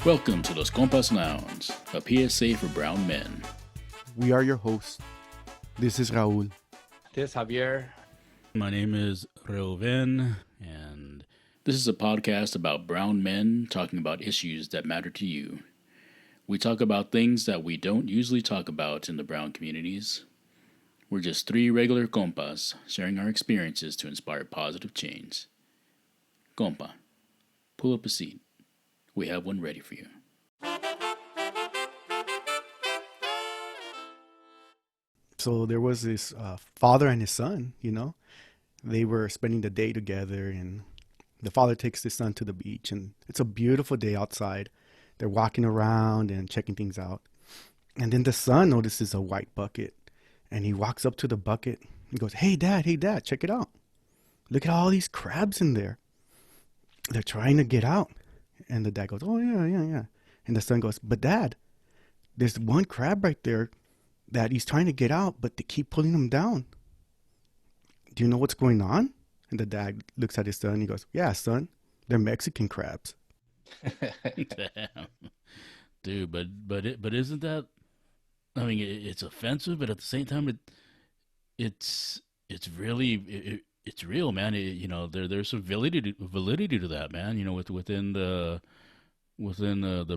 Welcome to Los Compas Lounge, a PSA for brown men. We are your hosts. This is Raul. This Javier. My name is Reuven, and this is a podcast about brown men talking about issues that matter to you. We talk about things that we don't usually talk about in the brown communities. We're just three regular compas sharing our experiences to inspire positive change. Compa, pull up a seat. We have one ready for you. So there was this father and his son, they were spending the day together, and the father takes his son to the beach, and it's a beautiful day outside. They're walking around and checking things out. And then the son notices a white bucket, and he walks up to the bucket and goes, hey, Dad, check it out. Look at all these crabs in there. They're trying to get out. And the dad goes, oh, yeah. And the son goes, but Dad, there's one crab right there that he's trying to get out, but they keep pulling him down. Do you know what's going on? And the dad looks at his son and he goes, yeah, son, they're Mexican crabs. Damn. Dude, but isn't that, I mean, it's offensive, but at the same time, it's really, it's real, man. There's some validity to that, man, within the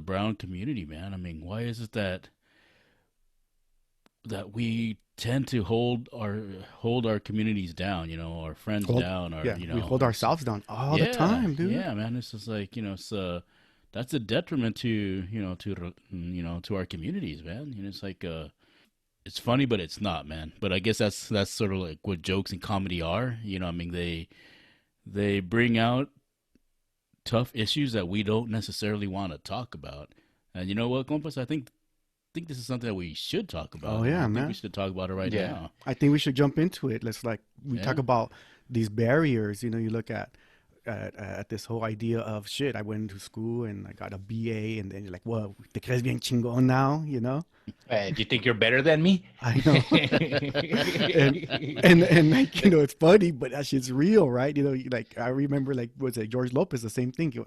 brown community, man. I mean, why is it that we tend to hold our communities down, our friends down, we hold ourselves down all the time, dude. Yeah, man. It's just like, it's that's a detriment to to our communities, man. It's like it's funny, but it's not, man. But I guess that's sort of like what jokes and comedy are. I mean, they bring out tough issues that we don't necessarily want to talk about. And you know what, compas? I think this is something that we should talk about. Oh yeah, I man. think we should talk about it right now. I think we should jump into it. Let's talk about these barriers. You look at this whole idea of shit. I went to school and I got a BA, and then you're like, "Whoa, te crees bien chingón now?" Do you think you're better than me? I know. and like, it's funny, but that shit's real, right? Like I remember, like, was it George Lopez? The same thing. Te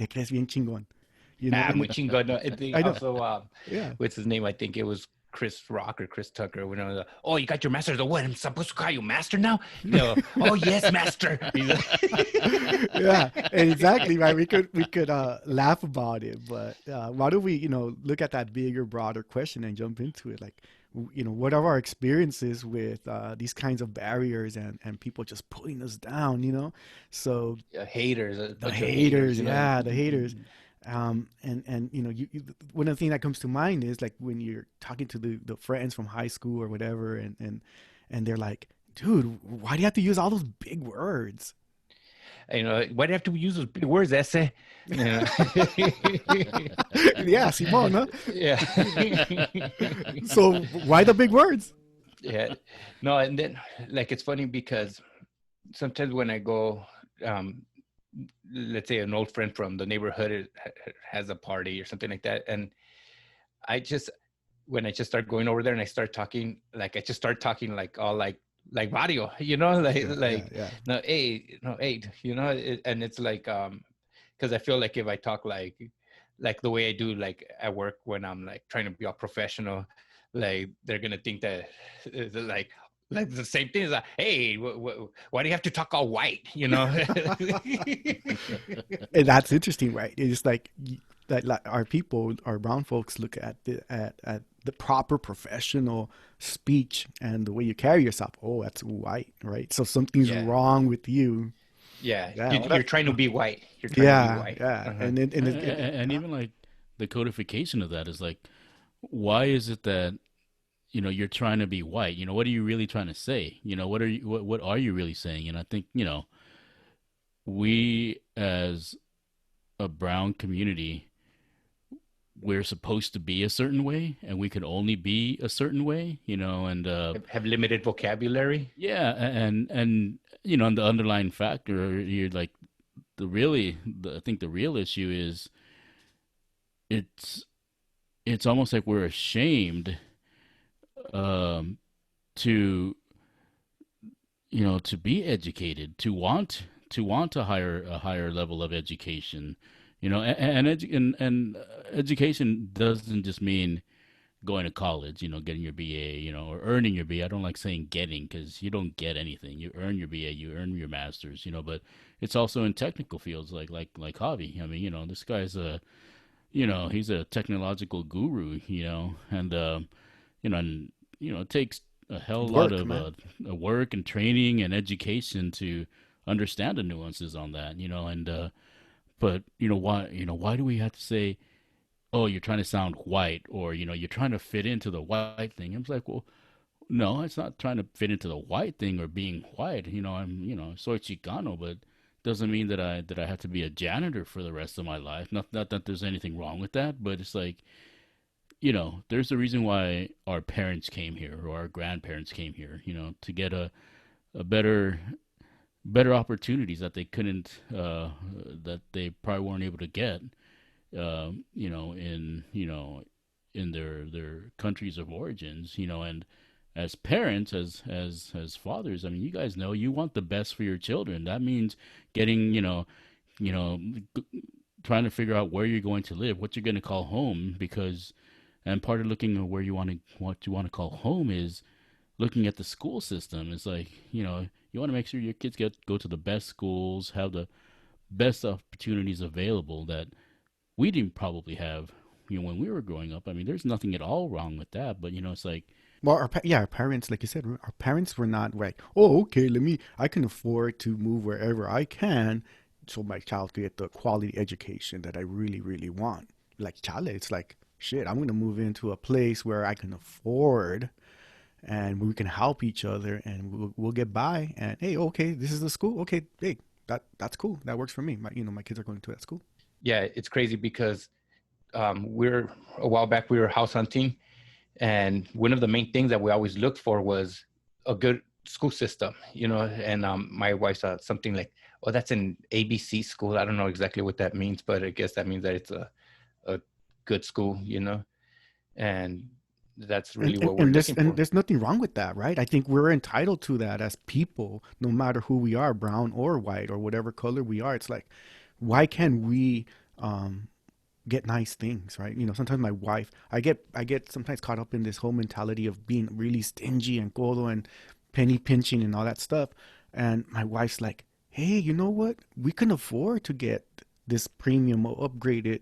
crees bien chingón. Muy chingón. No, I think I know. also, what's his name? I think it was Chris Rock or Chris Tucker. Oh, you got your master's. What? I'm supposed to call you master now? No. Oh, yes, master. Yeah, exactly, right. We could laugh about it, but why don't we, look at that bigger, broader question and jump into it? Like, what are our experiences with these kinds of barriers and people just pulling us down? So haters. The haters. And one of the things that comes to mind is like when you're talking to the friends from high school or whatever, and they're like, dude, why do you have to use all those big words? Why do you have to use those big words, ese? Yeah, Simon, huh? Yeah. So why the big words? Yeah. No, and then, like, it's funny because sometimes when I go, let's say an old friend from the neighborhood has a party or something like that, and when I just start going over there and I start talking, like I just start talking like all like barrio, no, hey, and it's like because I feel like if I talk like the way I do like at work when I'm like trying to be all professional, like they're gonna think that like the same thing is like, hey, why do you have to talk all white? And that's interesting, right? It's like our people, our brown folks, look at the proper professional speech and the way you carry yourself. Oh, that's white, right? So something's wrong with you. Yeah. You're trying to be white. You're trying to be white. Yeah. Uh-huh. And even like the codification of that is like, why is it that you're trying to be white? What are you really trying to say? What are you really saying? And I think, we as a brown community, we're supposed to be a certain way, and we can only be a certain way, and have limited vocabulary. Yeah, and and the underlying factor, you're like I think the real issue is it's almost like we're ashamed to to be educated, to want a higher level of education, You know, and education doesn't just mean going to college, you know, getting your BA, you know, or earning your BA. I don't like saying getting because you don't get anything. You earn your BA, you earn your master's, you know, but it's also in technical fields like Javi. I mean, you know, this guy's a, you know, he's a technological guru, you know, you know, and you know, it takes a hell lot Work, of man. work and training and education to understand the nuances on that, you know, and but you know, why do we have to say, oh, you're trying to sound white, or you know, you're trying to fit into the white thing? I'm like, well, no, it's not trying to fit into the white thing or being white. You know, I'm, you know, soy chicano, but doesn't mean that I have to be a janitor for the rest of my life. Not that there's anything wrong with that, but it's like, you know, there's a reason why our parents came here or our grandparents came here, you know, to get a better opportunities that they couldn't that they probably weren't able to get you know, in their countries of origins, you know, and as parents, as fathers, I mean, you guys know you want the best for your children. That means getting, you know, trying to figure out where you're going to live, what you're going to call home, because, and part of looking at where you want to, what you want to call home is looking at the school system. It's like, you know, you want to make sure your kids go to the best schools, have the best opportunities available that we didn't probably have, you know, when we were growing up. I mean, there's nothing at all wrong with that, but you know, it's like, Well, yeah, our parents, like you said, our parents were not like, oh, okay, I can afford to move wherever I can, so my child can get the quality education that I really, really want. Like Chale, it's like, shit, I'm gonna move into a place where I can afford, and we can help each other, and we'll get by. And hey, okay, this is the school. Okay, hey, that's cool. That works for me. My kids are going to that school. Yeah, it's crazy because we're a while back we were house hunting, and one of the main things that we always looked for was a good school system, you know. And my wife saw something like, oh, that's an ABC school. I don't know exactly what that means, but I guess that means that it's a good school, you know. And that's and, really and, what we're and there's looking and for. there's nothing wrong with that, right? I think we're entitled to that as people, no matter who we are, brown or white or whatever color we are. It's like, why can't we um, get nice things, right? Sometimes my wife, I get sometimes caught up in this whole mentality of being really stingy and codo and penny pinching and all that stuff. And my wife's like, hey, you know what? We can afford to get this premium or upgraded,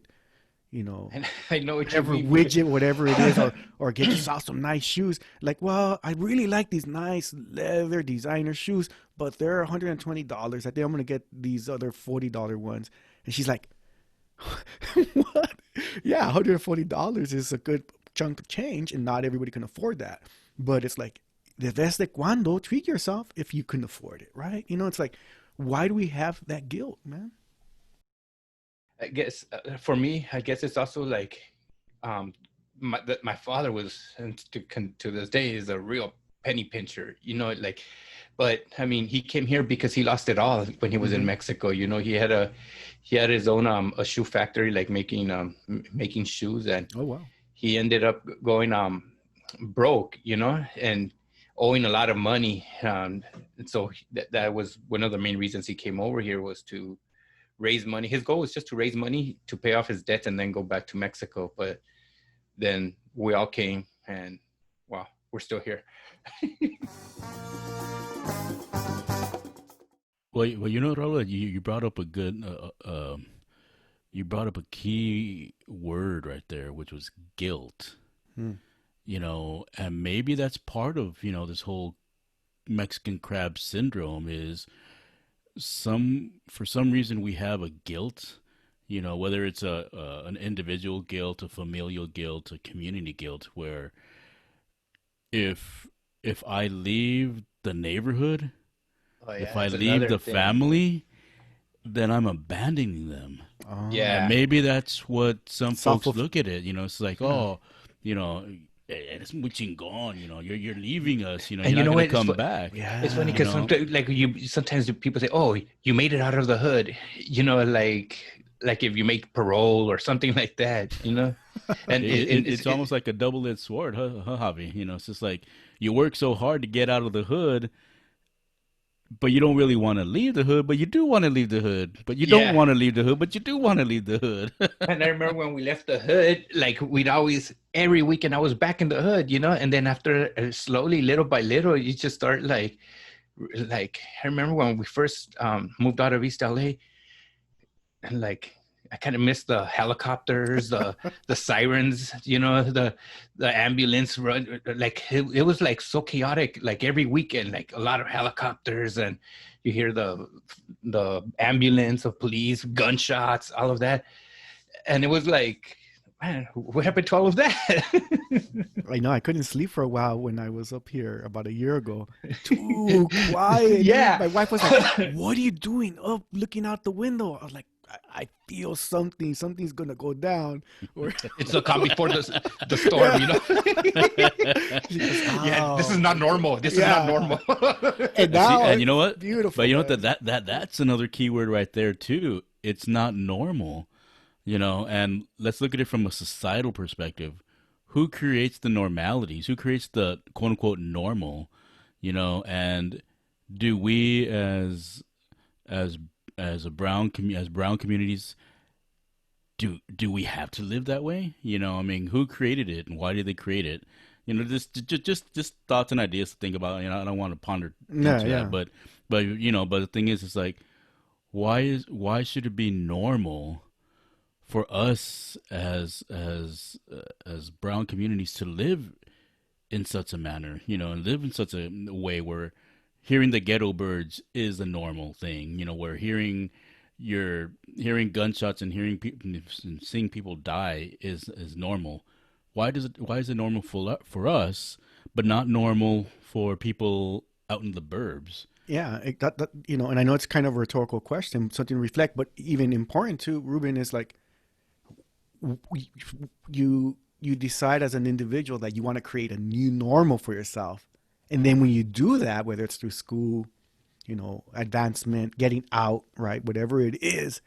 you know, And I know what you whatever mean because widget, whatever it is, or get yourself some nice shoes. Like, well, I really like these nice leather designer shoes, but they're $120. I think I'm gonna get these other $40 ones. And she's like, what? Yeah, $140 is a good chunk of change, and not everybody can afford that. But it's like, desde cuando treat yourself if you can afford it, right? It's like, why do we have that guilt, man? I guess for me, I guess it's also like um, my father was, and to this day, is a real penny pincher. You know, like, but I mean, he came here because he lost it all when he was in Mm-hmm. Mexico. You know, he had his own a shoe factory, like making making shoes, and Oh wow. he ended up going broke. You know, and owing a lot of money. And so that was one of the main reasons he came over here, was to raise money. His goal was just to raise money to pay off his debt and then go back to Mexico. But then we all came, and wow, we're still here. well, you know, Raul, you brought up a good, you brought up a key word right there, which was guilt. Hmm. You know, and maybe that's part of, you know, this whole Mexican crab syndrome is some for some reason we have a guilt, you know, whether it's a an individual guilt, a familial guilt, a community guilt, where if if I leave the neighborhood, Oh if yeah, I that's leave another the thing. family, then I'm abandoning them. And Oh, Yeah, maybe that's what some self folks of look at it, you know, it's like, yeah. oh, you know, it's muy chingón, you know, you're leaving us, you know, and you're you not know gonna what? come back, It's funny Yeah. you because know. sometimes, like, sometimes people say, "Oh, you made it out of the hood," you know, like if you make parole or something like that, you know, and It's almost like a double-edged sword, huh, Javi? You know, it's just like you work so hard to get out of the hood, but you don't really want to leave the hood, but you do want to leave the hood, but you don't Yeah. want to leave the hood, but you do want to leave the hood. And I remember when we left the hood, like we'd always, every weekend I was back in the hood, you know, and then after slowly, little by little, you just start like, I remember when we first moved out of East L.A. and like, I kind of missed the helicopters, the sirens, you know, the ambulance run. Like it was like so chaotic. Like every weekend, like a lot of helicopters, and you hear the ambulance of police, gunshots, all of that. And it was like, man, what happened to all of that? I know I couldn't sleep for a while when I was up here about a year ago. Too quiet, dude. Yeah. My wife was like, "What are you doing up looking out the window?" I was like, I feel something. Something's gonna go down. Or It's the calm before the storm, you know. she goes, Yeah, this is "Oh, not okay." normal. This is not Yeah. normal. And See, now and you know it's what? beautiful, But you know what? man. That's another keyword right there too. It's not normal, you know. And let's look at it from a societal perspective. Who creates the normalities? Who creates the quote unquote normal? You know, and do we as as a as brown communities do we have to live that way? You know, I mean, who created it and why did they create it? You know, just thoughts and ideas to think about. You know, I don't want to ponder Yeah, into that, yeah, but you know, but the thing is, it's like why should it be normal for us as brown communities to live in such a manner, you know, and live in such a way where hearing the ghetto birds is a normal thing, you know, where you're hearing gunshots and hearing people and seeing people die is normal. Why is it normal for us but not normal for people out in the burbs? yeah. That you know, and I know it's kind of a rhetorical question, something to reflect, but even important too. Ruben is like, w- you decide as an individual that you want to create a new normal for yourself, and then when you do that, whether it's through school, you know, advancement, getting out, right, whatever it is,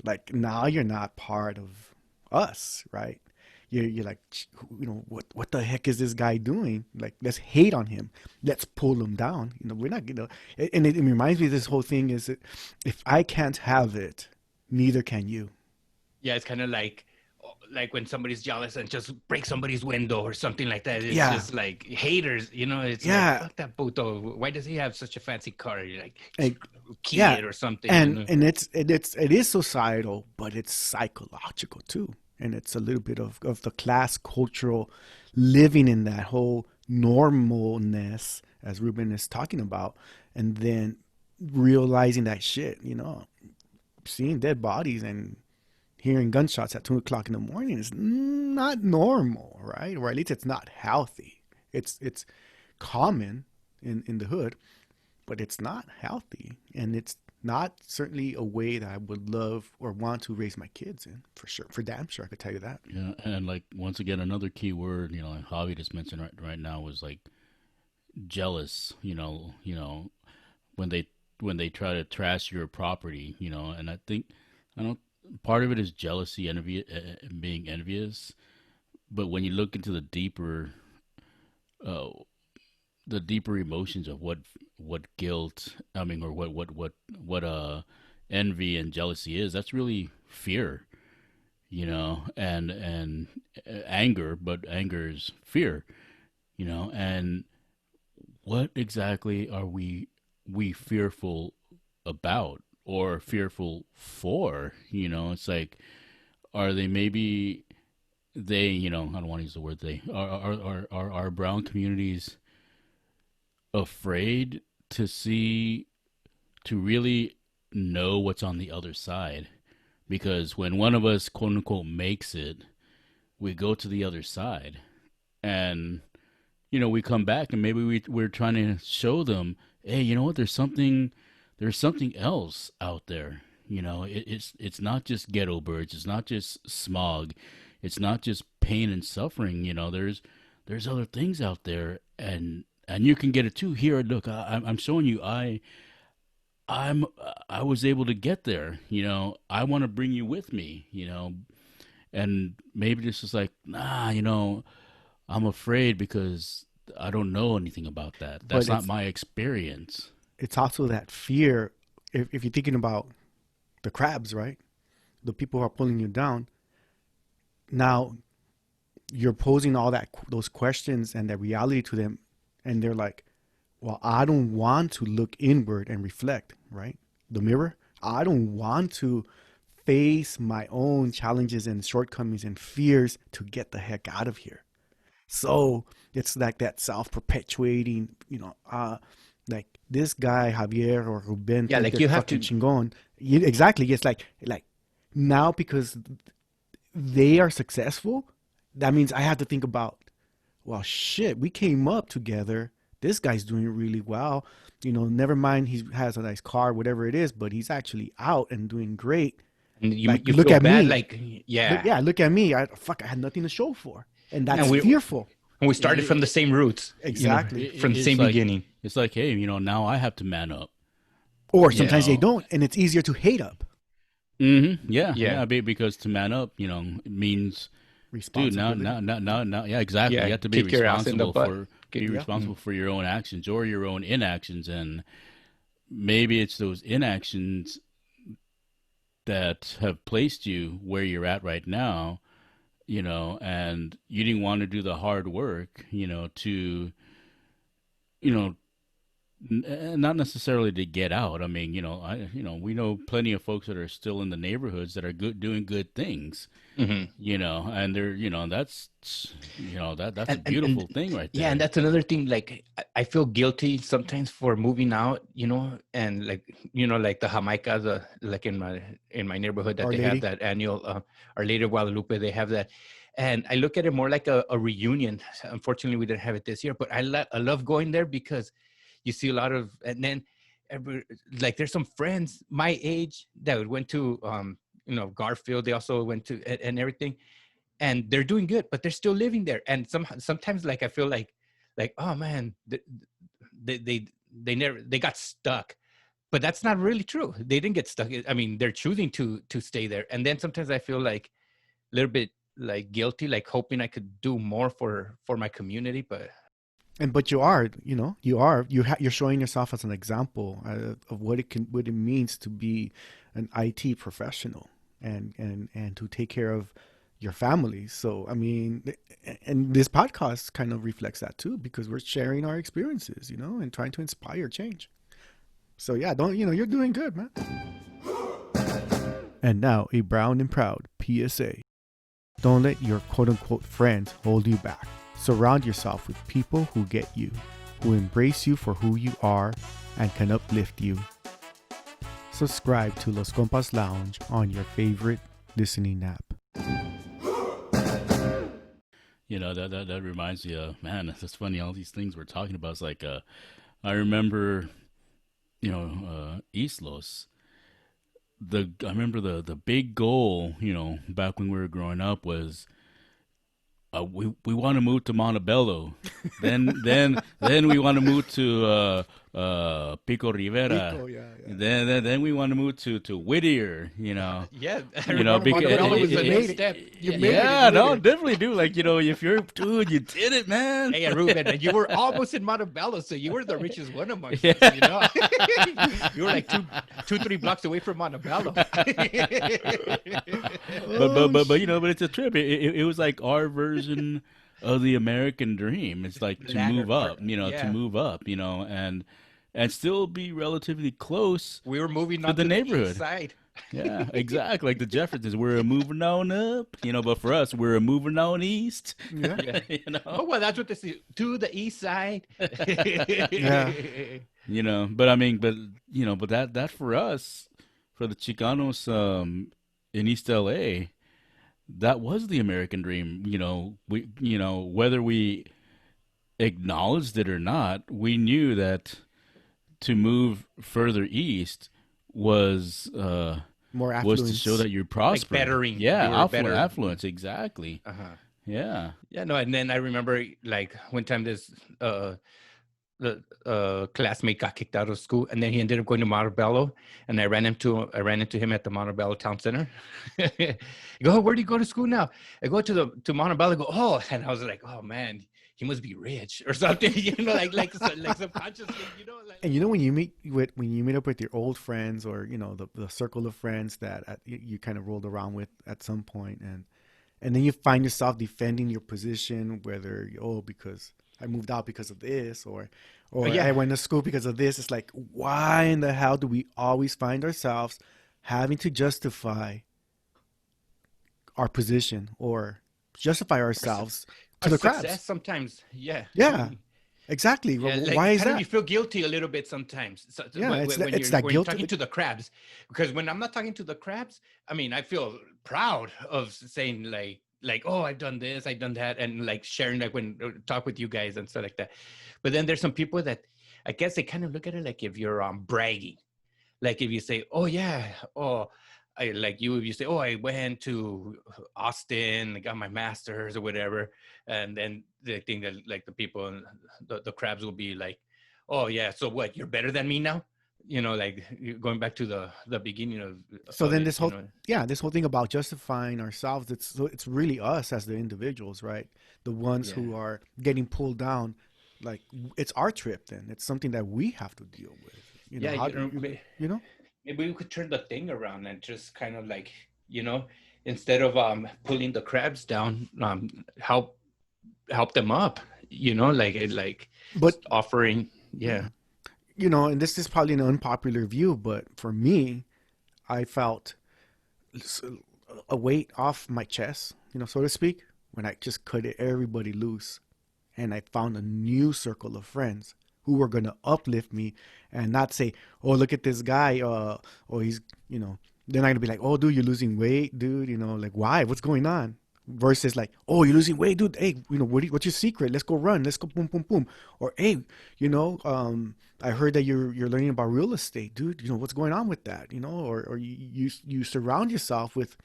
like now you're not part of us, right? You're like, you know, what the heck is this guy doing? Like, let's hate on him, let's pull him down. You know, we're not, you know, and it reminds me of this whole thing is that if I can't have it, neither can you. Yeah, it's kind of like when somebody's jealous and just break somebody's window or something like that. It's Yeah, just like haters, you know. It's like, yeah, fuck that puto. Why does he have such a fancy car? You're like, and, yeah, kid or something, you know. and it is societal, but it's psychological too, and it's a little bit of the class cultural living in that whole normalness as Ruben is talking about, and then realizing that shit, you know, seeing dead bodies and hearing gunshots at 2 o'clock in the morning is not normal, right? Or at least it's not healthy. It's common in the hood, but it's not healthy, and it's not certainly a way that I would love or want to raise my kids in, for sure, for damn sure. I could tell you that. Yeah, and like once again, another key word, you know, like Javi just mentioned right now was like jealous. You know when they try to trash your property, you know, and I don't part of it is jealousy, being envious, but when you look into uh, the deeper emotions of what guilt, I mean, or what envy and jealousy is, that's really fear, you know, and anger, but anger is fear, you know, and what exactly are we fearful about or fearful for? You know, it's like, are they maybe they, you know, I don't want to use the word they, are brown communities afraid to see, to really know what's on the other side? Because when one of us, quote unquote, makes it, we go to the other side. And, you know, we come back and maybe we're trying to show them, hey, you know what, there's something else out there. You know, it's not just ghetto birds, it's not just smog, it's not just pain and suffering. You know, there's other things out there, and you can get it too. Here, look, I'm showing you. I'm I was able to get there. You know, I want to bring you with me. You know, and maybe this is like, nah, you know, I'm afraid because I don't know anything about that. But That's not my experience. it's also that fear. If you're thinking about the crabs, right? The people who are pulling you down. Now you're posing all those questions and that reality to them, and they're like, well, I don't want to look inward and reflect, right? The mirror. I don't want to face my own challenges and shortcomings and fears to get the heck out of here. So it's like that self-perpetuating, like this guy Javier or Ruben Yeah, think like they're you have fucking to. chingon. Exactly. It's like now because they are successful, that means I have to think about, well, shit, we came up together. This guy's doing really well. Never mind he has a nice car, whatever it is, but he's actually out and doing great. And you Like, you look feel at bad, me. like yeah. Look at me. I had nothing to show for. And And that's we fearful. started from the same roots, Exactly. from the It's same like beginning. it's like, hey, now I have to man up. Or You sometimes they know. don't, and it's easier to hate up. Yeah, Yeah, yeah. Because to man up, it means, dude, Responsibility. now, yeah, exactly. yeah. You have to Kick your ass in the butt. be Yeah. responsible for your own actions or your own inactions, and maybe it's those inactions that have placed you where you're at right now. And you didn't want to do the hard work, to, you know, not necessarily to get out. I mean, we know plenty of folks that are still in the neighborhoods that are doing good things, Hmm. and they're, that's a And beautiful thing right yeah, and there. that's another thing. Like I feel guilty sometimes for moving out, and like like the Jamaica, like in my neighborhood that Our they have Lady. that annual Our Lady of Guadalupe. They have that, and I look at it more like a reunion. Unfortunately, we didn't have it this year, but I love going there because you see a lot of, and then like there's some friends my age that went to Garfield. They also went to and everything, and they're doing good, but they're still living there. And sometimes like I feel like oh man, they never they got stuck, but that's not really true. They didn't get stuck. I mean, they're choosing to stay there. And then sometimes I feel like a little bit like guilty, like hoping I could do more for my community, but But you're showing yourself as an example of what it means to be an IT professional and to take care of your family. So I mean, and this podcast kind of reflects that too, because we're sharing our experiences, and trying to inspire change. So yeah, don't you're doing good, man. And now a brown and proud PSA. Don't let your quote unquote friends hold you back. Surround yourself with people who get you, who embrace you for who you are, and can uplift you. Subscribe to Los Compas Lounge on your favorite listening app. That reminds me of, man, it's funny, all these things we're talking about. It's like, I remember, East Los. I remember the big goal, back when we were growing up was, we want to move to Montebello, then we want to move to Pico Rivera, Pico, yeah. then we want to move to Whittier, yeah, I because Montebello was the next step. You made it, yeah, you no, made it. definitely do. Like, if you're, dude, you did it, man. Hey, Ruben, you were almost in Montebello, so you were the richest one amongst Yeah. us. You were like 3 blocks away from Montebello. but it's a trip. It was like our version of the American dream. It's like to Ladder move up, part, yeah. to move up, and still be relatively close We were moving to on the to the neighborhood. east side. Yeah, exactly. Like the Jeffersons, we're moving on up, but for us, we're moving on east. Yeah. Yeah. Oh, well, that's what they say. To the east side. Yeah. But I mean, but that for us, for the Chicanos, in East L.A., that was the American dream. Whether we acknowledged it or not, we knew that to move further east was More was to affluence. show that you're prospering. bettering. Yeah, You were better. affluence, exactly. Uh-huh. Yeah. Yeah, no, and then I remember like one time this the classmate got kicked out of school, and then he ended up going to Montebello, and I ran into him at the Montebello Town Center. I go, oh, where do you go to school now? I go to Montebello. I go, oh, and I was like, oh man, he must be rich or something, like subconsciously, And you know, when you meet up with your old friends, or you know, the circle of friends that you kind of rolled around with at some point, and then you find yourself defending your position, whether because I moved out because of this, or I yeah. went to school because of this. It's like, why in the hell do we always find ourselves having to justify our position, or justify ourselves Our to the success crabs? sometimes, yeah. Yeah, exactly. Yeah, Why like is kind of you that? feel guilty a little bit sometimes. Yeah, When it's you're that guilt. talking to the crabs, because when I'm not talking to the crabs, I mean I feel proud of saying oh, I've done this, I've done that, and like sharing, like when talk with you guys and stuff like that. But then there's some people that I guess they kind of look at it like if you're bragging, like if you say, oh yeah, oh, I like you, if you say, oh, I went to Austin, I got my master's or whatever, and then they think that like the people and the crabs will be like, oh yeah, so what, you're better than me now, like going back to the beginning So of then it. this whole thing about justifying ourselves, it's really us as the individuals, right? The ones Yeah. who are getting pulled down. Like, it's our trip. Then it's something that we have to deal with. You know, Yeah, how do you know? maybe we could turn the thing around and just kind of like, instead of pulling the crabs down, help them up, like But offering. Yeah. you know, and this is probably an unpopular view, but for me, I felt a weight off my chest, you know, so to speak, when I just cut everybody loose, and I found a new circle of friends who were gonna uplift me and not say, "Oh, look at this guy," or he's, you know, they're not gonna be like, "Oh, dude, you're losing weight, dude," you know, like, why? What's going on? Versus like, "Oh, you're losing weight, dude. Hey, you know, what's your secret? Let's go run. Let's go boom, boom, boom." Or, "Hey, you know, I heard that you're learning about real estate, dude. You know, what's going on with that? You know?" Or you surround yourself with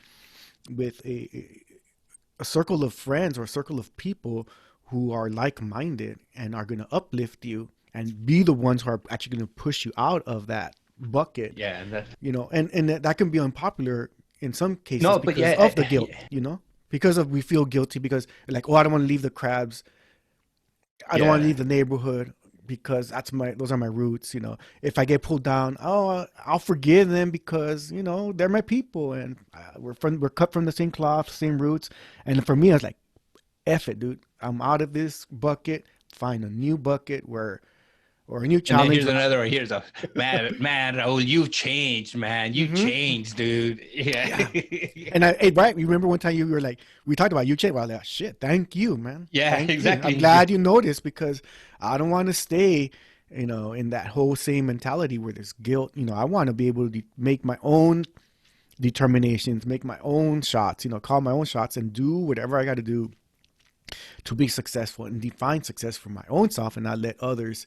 a circle of friends or a circle of people who are like-minded and are going to uplift you and be the ones who are actually going to push you out of that bucket, Yeah, and that, you know. And that can be unpopular in some cases no, but because yeah, of the guilt, yeah, you know, because of we feel guilty because like, oh, I don't want to leave the crabs, I don't want to yeah, leave the neighborhood because those are my roots, you know. If I get pulled down, oh, I'll forgive them because, you know, they're my people, and we're cut from the same cloth, same roots. And for me, I was like, F it, dude. I'm out of this bucket. Find a new bucket or a new and then challenge. here's another one. Here's a man. Oh, you've changed, man. You Mm-hmm. changed, dude. Yeah, Yeah. And hey, Brian, you remember one time you were like, we talked about you change. Well, like, shit, thank you, man. yeah, Thank you. I'm exactly. glad you noticed because I don't want to stay, you know, in that whole same mentality where there's guilt. You know, I want to be able to make my own determinations, make my own shots, you know, call my own shots and do whatever I got to do to be successful and define success for my own self and not let others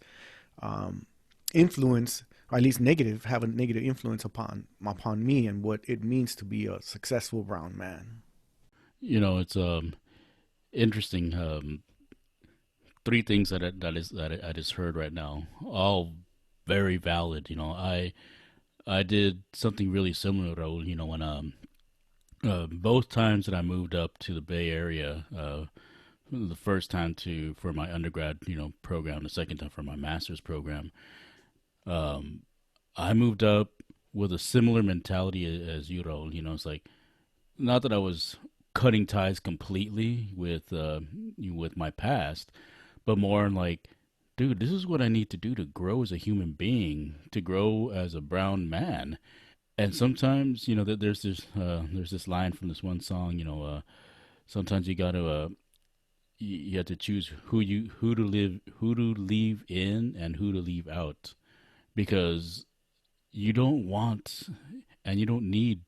um, influence, or at least have a negative influence upon me and what it means to be a successful brown man. It's interesting. Three things that I just heard right now, all very valid. I did something really similar, Raul. When both times that I moved up to the Bay Area, the first time for my undergrad, program, the second time for my master's program, um, I moved up with a similar mentality as you, Raul. It's like not that I was cutting ties completely with my past, but more like, dude, this is what I need to do to grow as a human being, to grow as a brown man. And sometimes, there's this line from this one song, sometimes you got to you have to choose who to leave in and who to leave out, because you don't want and you don't need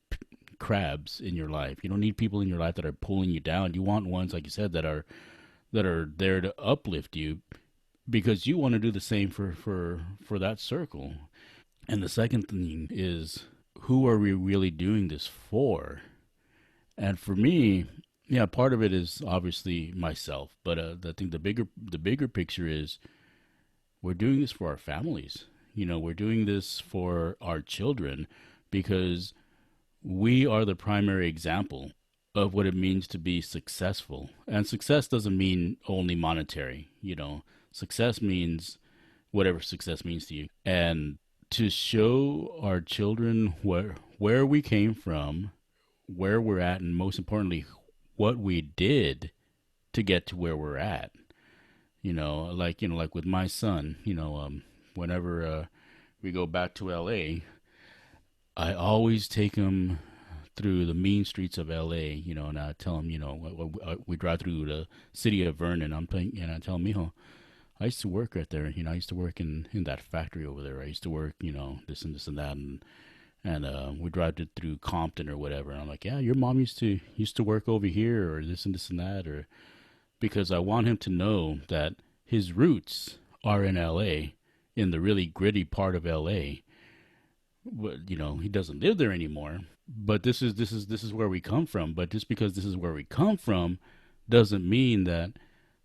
crabs in your life. You don't need people in your life that are pulling you down. You want ones, like you said, that are there to uplift you, because you want to do the same for that circle. And the second thing is, who are we really doing this for? And for me, yeah, part of it is obviously myself, but I think the bigger picture is we're doing this for our families. We're doing this for our children, because we are the primary example. of what it means to be successful. And success doesn't mean only monetary, you know. Success means whatever success means to you. And to show our children where we came from, where we're at, and most importantly, what we did to get to where we're at. Like with my son, whenever we go back to LA, I always take him through the mean streets of LA, and I tell him, we drive through the city of Vernon. And I tell him, mijo, I used to work right there. I used to work in that factory over there. I used to work, this and this and that, and we drive it through Compton or whatever. And I'm like, yeah, your mom used to work over here, or this and this and that, or because I want him to know that his roots are in LA, in the really gritty part of LA. But, he doesn't live there anymore. But this is where we come from. But just because this is where we come from doesn't mean that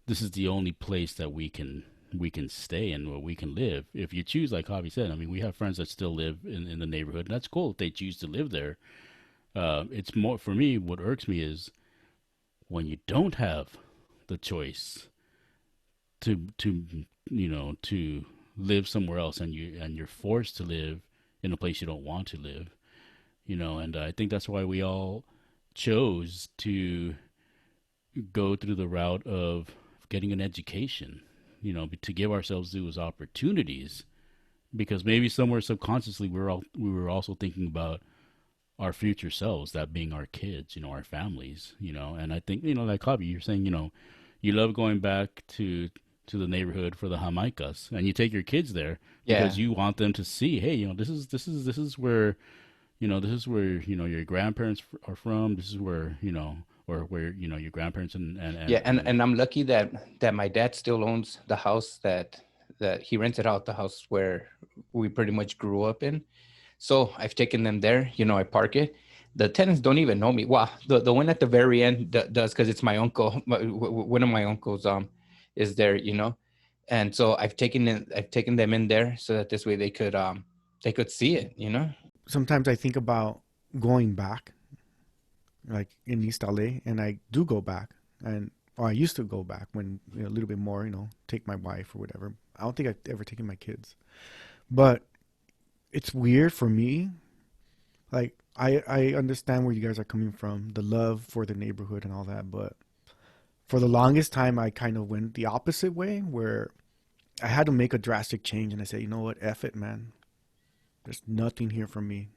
this is the only place that we can stay and where we can live. If you choose, like Javi said, I mean, we have friends that still live in the neighborhood, and that's cool if they choose to live there. It's more, for me, what irks me is when you don't have the choice to live somewhere else, and you're forced to live in a place you don't want to live, and I think that's why we all chose to go through the route of getting an education, to give ourselves those opportunities, because maybe somewhere subconsciously we were also thinking about our future selves, that being our kids, our families, and I think, like Javi, you're saying, you love going back to the neighborhood for the Jamaicas, and you take your kids there because you want them to see, hey, this is where, your grandparents are from. This is where, or where, your grandparents and I'm lucky that my dad still owns the house that he rented out, the house where we pretty much grew up in. So I've taken them there, I park it. The tenants don't even know me. Well, the one at the very end does, because it's my uncle. One of my uncles is there, and so I've taken them in there so that this way they could see it, Sometimes I think about going back, like in East L.A., and I do go back, or I used to go back when a little bit more, take my wife or whatever. I don't think I've ever taken my kids, but it's weird for me. Like, I understand where you guys are coming from, the love for the neighborhood and all that, but for the longest time, I kind of went the opposite way, where I had to make a drastic change, and I said, you know what, F it, man. There's nothing here for me.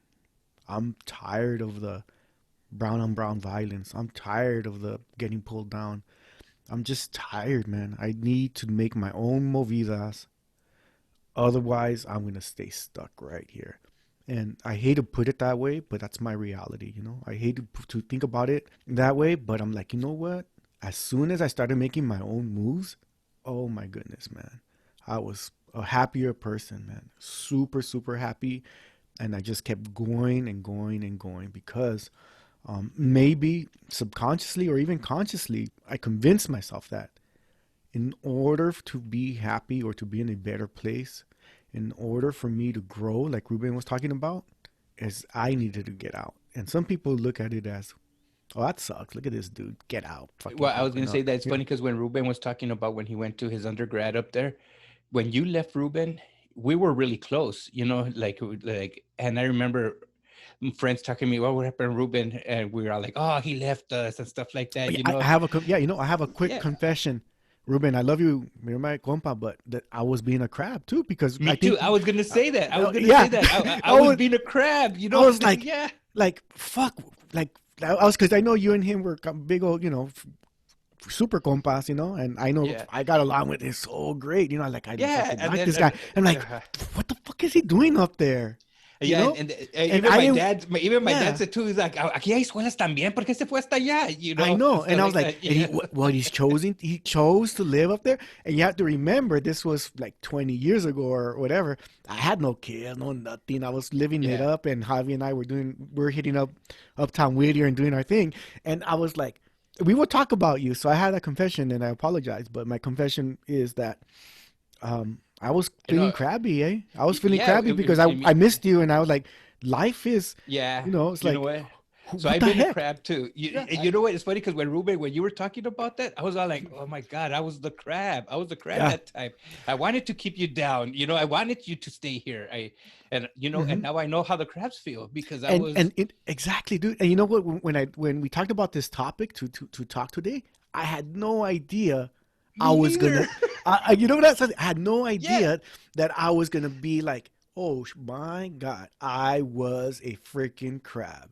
I'm tired of the brown on brown violence. I'm tired of the getting pulled down. I'm just tired, man. I need to make my own movidas. Otherwise, I'm going to stay stuck right here. And I hate to put it that way, but that's my reality, I hate to think about it that way, but I'm like, you know what? As soon as I started making my own moves, oh my goodness, man. I was a happier person, man. Super, super happy. And I just kept going and going and going because maybe subconsciously or even consciously, I convinced myself that in order to be happy or to be in a better place, in order for me to grow, like Ruben was talking about, is I needed to get out. And some people look at it as, oh, that sucks. Look at this dude. Get out. Well, I was going to say that it's funny because when Ruben was talking about when he went to his undergrad up there, when you left, Ruben, we were really close, like, and I remember friends talking to me, what happened to Ruben? And we were all like, oh, he left us and stuff like that. I have a quick confession. Ruben, I love you. You're my compa, but I was being a crab too, because I was going to say that. I was going to say that. I was being a crab, I was like, like, fuck, like, because I know you and him were big old, super compas, and I know I got along with him so great, I like this guy. I'm like, what the fuck is he doing up there? And even my dad said too, he's like, aquí hay escuelas también, ¿por qué se fue hasta allá? I know, and I was like, he chose to live up there, and you have to remember this was like 20 years ago or whatever. I had no kids, no nothing. I was living it up, and Javi and I we're hitting up Uptown Whittier and doing our thing, and I was like, we will talk about you. So I had a confession, and I apologize, but my confession is that I was feeling crabby, I was feeling crabby because I missed you, and I was like, life is, it's like, So What I've the been a heck? crab too. Yeah. You know what? It's funny because when Ruben, when you were talking about that, I was all like, "Oh my god, I was the crab. I was the crab Yeah. that time. I wanted to keep you down. I wanted you to stay here. And Hmm. now I know how the crabs feel because I And was it exactly, dude. And you know what? When we talked about this topic to talk today, I had no idea I me was neither. gonna. You know what? I had no Yeah, idea that I was gonna be like, oh my god, I was a freaking crab,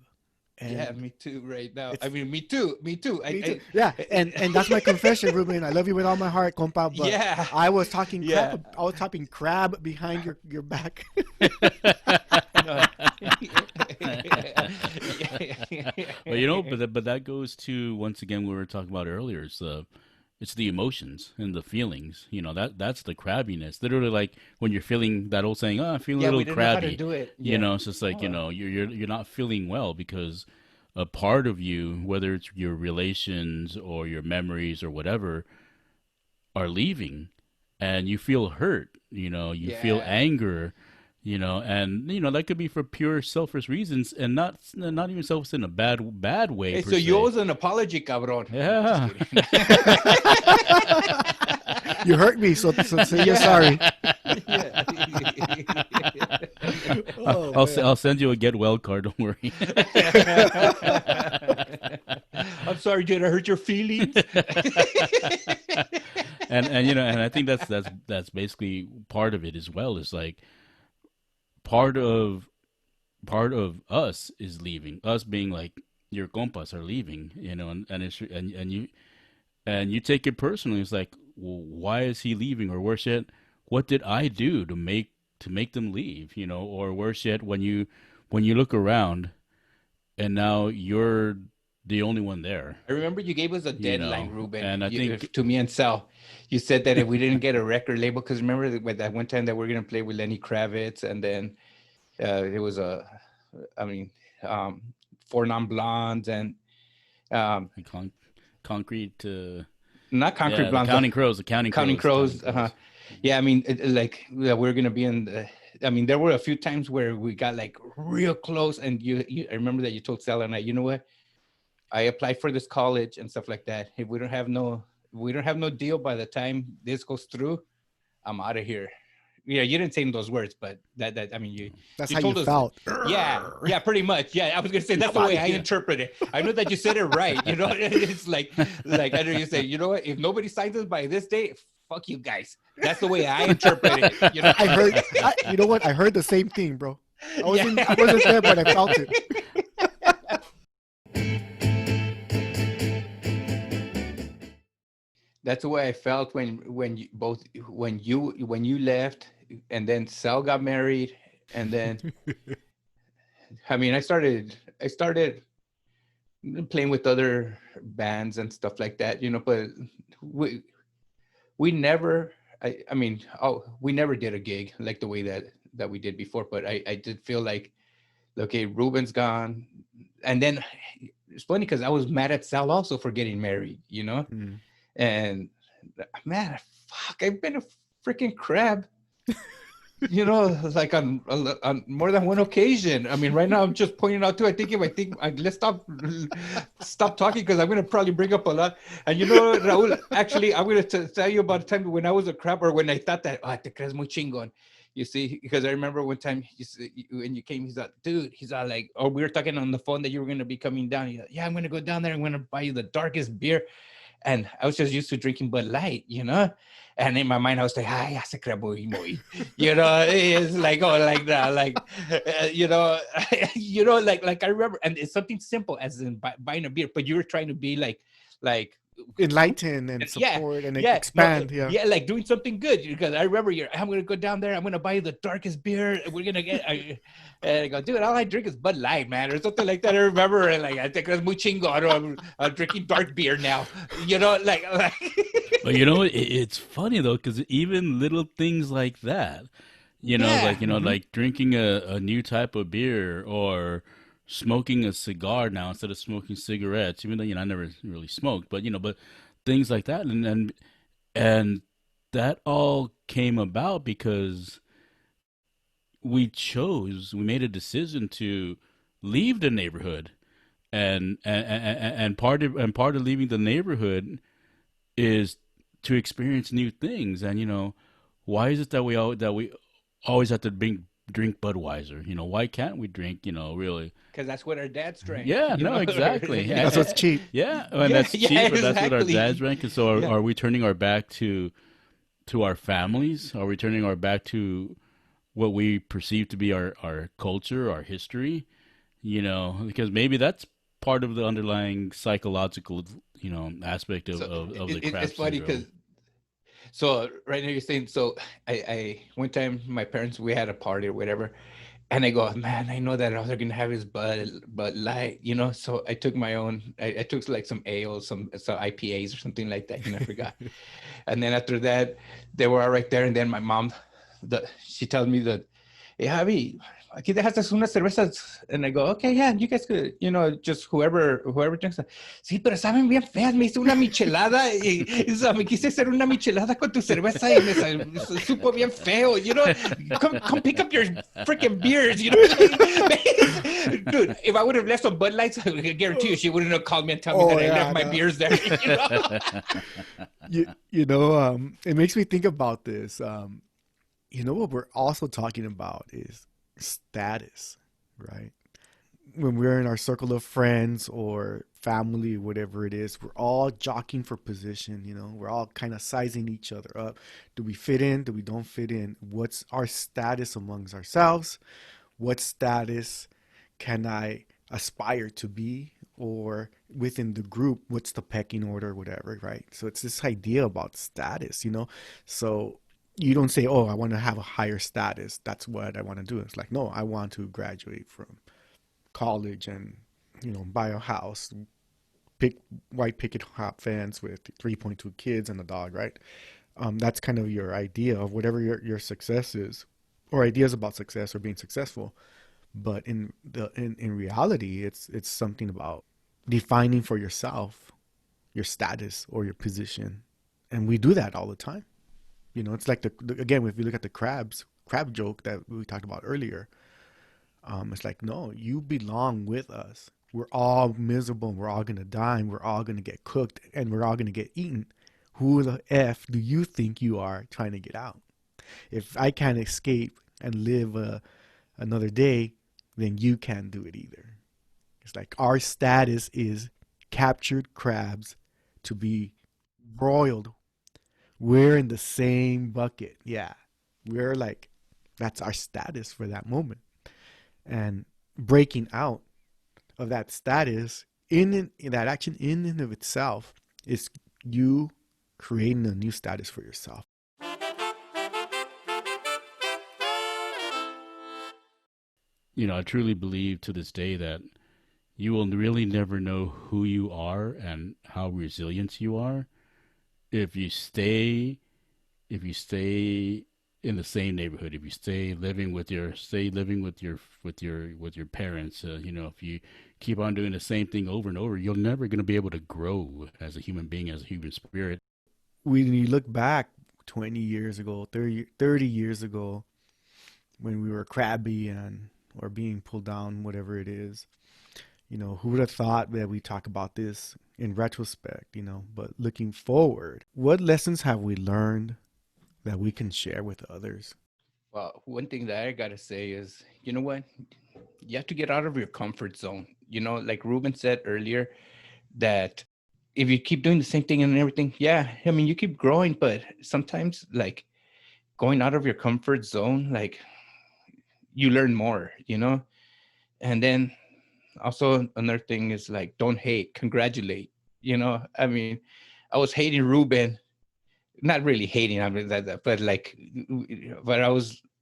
yeah, and me too. Right now, I it's mean, me too, me too. me too. Yeah, and that's my confession, Ruben. I love you with all my heart, compa. But Yeah, I was talking yeah. crap. I was talking crab behind your back. No. Well, but that goes to once again what we were talking about earlier. It's the emotions and the feelings. That's the crabbiness. Literally, like when you're feeling that old saying, "Oh, I feel a Yeah, we little didn't know how to crabby." do it. Yeah. It's just like Oh, you're not feeling well because a part of you, whether it's your relations or your memories or whatever, are leaving, and you feel hurt. You feel yeah. anger. And that could be for pure selfish reasons, and not even selfish in a bad way Hey, per so you owe se. us an apology, cabron. No, just Yeah. kidding. You hurt me, so say you're Yeah. sorry. Yeah. Oh I'll man. send you a get well card. Don't worry. I'm sorry, did I hurt your feelings? And I think that's basically part of it as well. Is like part of part of us is leaving. Us being like your compas are leaving. And you take it personally. It's like, well, why is he leaving? Or worse yet, what did I do to make them leave? Or worse yet, when you look around and now you're the only one there. I remember you gave us a You deadline, know, Ruben, and I think to me and Sal. You said that if we didn't get a record label, because remember that one time that we are going to play with Lenny Kravitz, and then it was I mean, um, Four Non Blondes and um, concrete. not Concrete Yeah, the Blondes, Counting Crows. The Counting Counting Crows. Counting Crows. Crows. Yeah, I mean, like yeah, we're going to be in the. I mean, there were a few times where we got like real close, and I remember that you told Sal and I, you know what? I applied for this college and stuff like that. If we don't have no deal by the time this goes through, I'm out of here. Yeah, you didn't say in those words, but that I mean, That's you how you told us, felt. yeah, pretty much. Yeah, I was gonna say that's I'm the out way of I here. interpret it. I know that you said it right. It's like I know you say, you know what? If nobody signs us by this date, fuck you guys. That's the way I interpret it. I heard. You know what? I heard the same thing, bro. Yeah. I wasn't there, but I felt it. That's the way I felt when you left, and then Sal got married, and then I mean I started playing with other bands and stuff like that, but we we never I mean, we never did a gig like the way that we did before, but I did feel like, okay, Ruben's gone, and then it's funny because I was mad at Sal also for getting married. Mm. And man, fuck, I've been a freaking crab, like on more than one occasion. I mean, right now I'm just pointing out too. Let's stop talking because I'm gonna probably bring up a lot. And Raul, actually, I'm gonna tell you about a time when I was a crab, or when I thought that, oh, te crees muy chingón. You see, because I remember one time when you came, he's like, dude, he's all like, oh, we were talking on the phone that you were gonna be coming down. He's like, yeah, I'm gonna go down there. I'm gonna buy you the darkest beer. And I was just used to drinking Bud Light. And in my mind, I was like, ah, ya se crea muy, muy. It's like, oh, like that, like, like I remember, and it's something simple as in buying a beer, but you were trying to be like, Enlighten and yeah, support and yeah, no, expand. Yeah. yeah, like doing something good. Because I remember I'm gonna go down there. I'm gonna buy you the darkest beer. We're gonna get. And I go, dude, all I drink is Bud Light, man, or something like that. I remember, and like, I think it's muy chingón. I'm drinking dark beer now. Like. But it's funny though, because even little things like that, Yeah. like drinking a new type of beer or smoking a cigar now instead of smoking cigarettes. Even though I never really smoked, but things like that, and that all came about because we made a decision to leave the neighborhood part of leaving the neighborhood is to experience new things. And why is it that we always have to drink Budweiser? Why can't we drink? Really? Because that's what our dads drank, Yeah, you no, know. exactly. That's what's cheap. Yeah, and Yeah, that's yeah, cheap, but that's what our dads exactly. drank. And so, Yeah. are we turning our back to our families? Are we turning our back to what we perceive to be our culture, our history? Because maybe that's part of the underlying psychological, aspect of, So of the it's crab funny because syndrome. right now you're saying, so I one time my parents, we had a party or whatever, and I go, man, I know that all they're gonna have is Bud Light, you know. So I took my own. I took like some ale, some IPAs or something like that. I forgot. And then after that, they were all right there. And then my mom, she tells me that, hey, Javi, aquí dejaste unas cervezas. And I go, okay, yeah, you guys could, just whoever drinks that. Sí, pero saben bien feas. Me hice una michelada me quise hacer una michelada con tu cerveza y supo bien feo, come pick up your freaking beers, Dude, if I would have left some Bud Lights, I guarantee you she wouldn't have called me and tell me that I left my beers there, It makes me think about this. What we're also talking about is status, right? When we're in our circle of friends or family, whatever it is, we're all jockeying for position. We're all kind of sizing each other up. Do we fit in? Do we don't fit in? What's our status amongst ourselves? What status can I aspire to be? Or within the group, what's the pecking order, whatever, right? So it's this idea about status. So you don't say, oh, I want to have a higher status, that's what I want to do. It's like, no, I want to graduate from college and buy a house, pick white picket fence with 3.2 kids and a dog, right? That's kind of your idea of whatever your success is, or ideas about success or being successful. But in reality, it's something about defining for yourself your status or your position, and we do that all the time. It's like again, if you look at the crab joke that we talked about earlier, it's like, no, you belong with us. We're all miserable. And we're all gonna die. And we're all gonna get cooked, and we're all gonna get eaten. Who the f do you think you are trying to get out? If I can't escape and live another day, then you can't do it either. It's like our status is captured crabs to be broiled. We're in the same bucket. Yeah. We're like, that's our status for that moment. And breaking out of that status in that action in and of itself is you creating a new status for yourself. I truly believe to this day that you will really never know who you are and how resilient you are if you stay in the same neighborhood, if you stay living with your parents, if you keep on doing the same thing over and over, you're never going to be able to grow as a human being, as a human spirit. When you look back 20 years ago, 30 years ago, when we were crabby and or being pulled down, whatever it is, who would have thought that we talk about this in retrospect, but looking forward, what lessons have we learned that we can share with others? Well, one thing that I gotta say is, you know what? You have to get out of your comfort zone. Like Ruben said earlier, that if you keep doing the same thing and everything, yeah, I mean, you keep growing, but sometimes like going out of your comfort zone, like you learn more, And then also another thing is like, don't hate, congratulate. I mean, I was hating Ruben, not really hating, I mean that, but like, but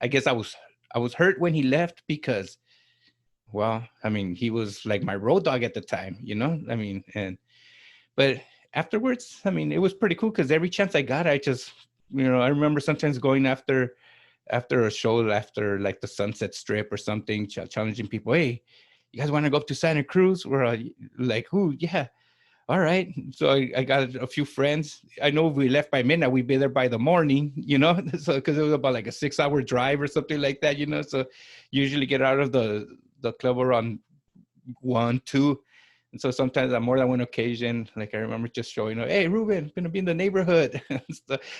I guess I was hurt when he left because, well, I mean, he was like my road dog at the time, I mean, but afterwards, I mean, it was pretty cool because every chance I got, I just, I remember sometimes going after a show, after like the Sunset Strip or something, challenging people, hey, you guys want to go up to Santa Cruz? We're like, who? Yeah. All right. So I got a few friends. I know if we left by midnight, we'd be there by the morning, so because it was about like a 6-hour drive or something like that, so usually get out of the club around 1, 2. And so sometimes on more than one occasion, like I remember just showing up, hey, Ruben, gonna be in the neighborhood.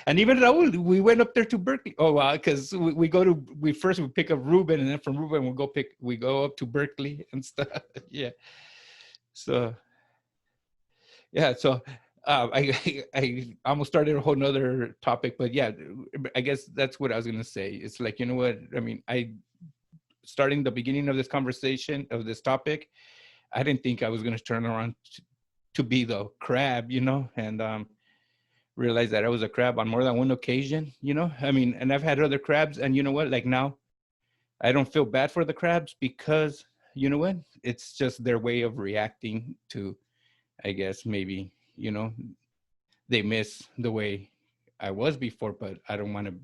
And even though we went up there to Berkeley. Oh, wow. Cause we pick up Ruben, and then from Ruben, we go up to Berkeley and stuff. Yeah. So, yeah. So I almost started a whole nother topic, but yeah, I guess that's what I was going to say. It's like, you know what? I mean, starting the beginning of this conversation, of this topic, I didn't think I was going to turn around to be the crab, you know, and realized that I was a crab on more than one occasion, you know. I mean, and I've had other crabs, and you know what? Like now, I don't feel bad for the crabs because, you know what? It's just their way of reacting to, I guess, maybe, you know, they miss the way I was before, but I don't want to,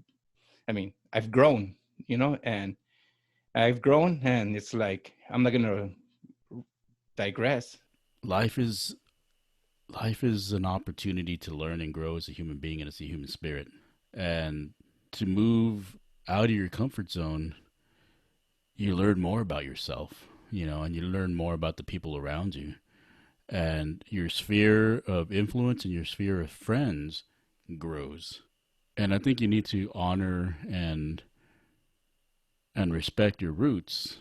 I mean, I've grown, you know, and it's like, I'm not going to digress. Life is an opportunity to learn and grow as a human being and as a human spirit, and to move out of your comfort zone. You learn more about yourself, you know, and you learn more about the people around you, and your sphere of influence and your sphere of friends grows. And I think you need to honor and respect your roots,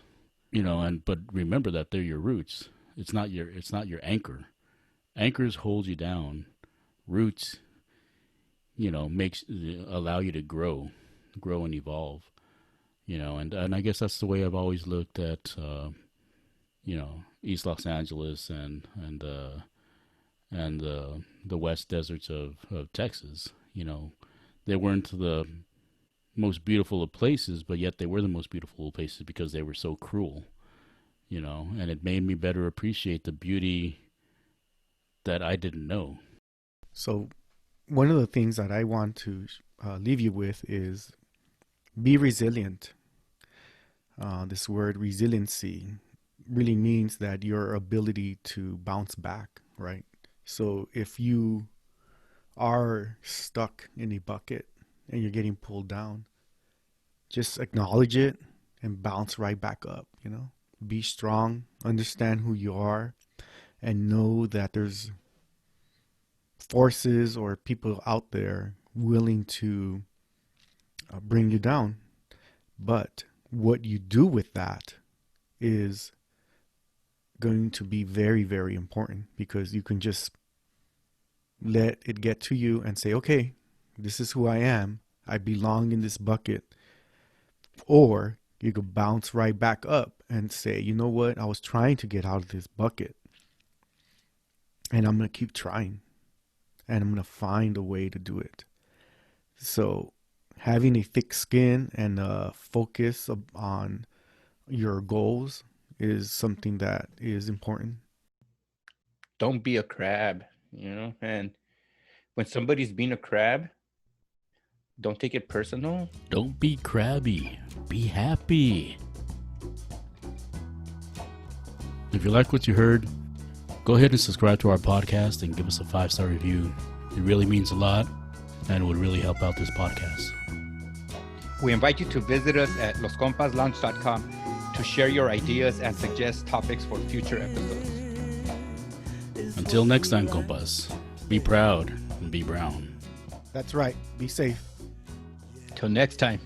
you know, but remember that they're your roots. It's not your anchor. Anchors hold you down. Roots, you know, allow you to grow and evolve, you know, and I guess that's the way I've always looked at, you know, East Los Angeles and the West deserts of Texas. You know, they weren't the most beautiful of places, but yet they were the most beautiful of places because they were so cruel, you know, and it made me better appreciate the beauty that I didn't know. So one of the things that I want to leave you with is be resilient. This word resiliency really means that your ability to bounce back, right? So if you are stuck in a bucket and you're getting pulled down, just acknowledge it and bounce right back up, you know? Be strong, understand who you are, and know that there's forces or people out there willing to bring you down. But what you do with that is going to be very, very important, because you can just let it get to you and say, okay, this is who I am. I belong in this bucket. Or you could bounce right back up and say, you know what? I was trying to get out of this bucket, and I'm going to keep trying, and I'm going to find a way to do it. So having a thick skin and a focus on your goals is something that is important. Don't be a crab, you know, and when somebody's being a crab, don't take it personal. Don't be crabby. Be happy. If you like what you heard, go ahead and subscribe to our podcast and give us a 5-star review. It really means a lot and would really help out this podcast. We invite you to visit us at loscompaslounge.com to share your ideas and suggest topics for future episodes. Until next time, compas, be proud and be brown. That's right. Be safe. Till next time.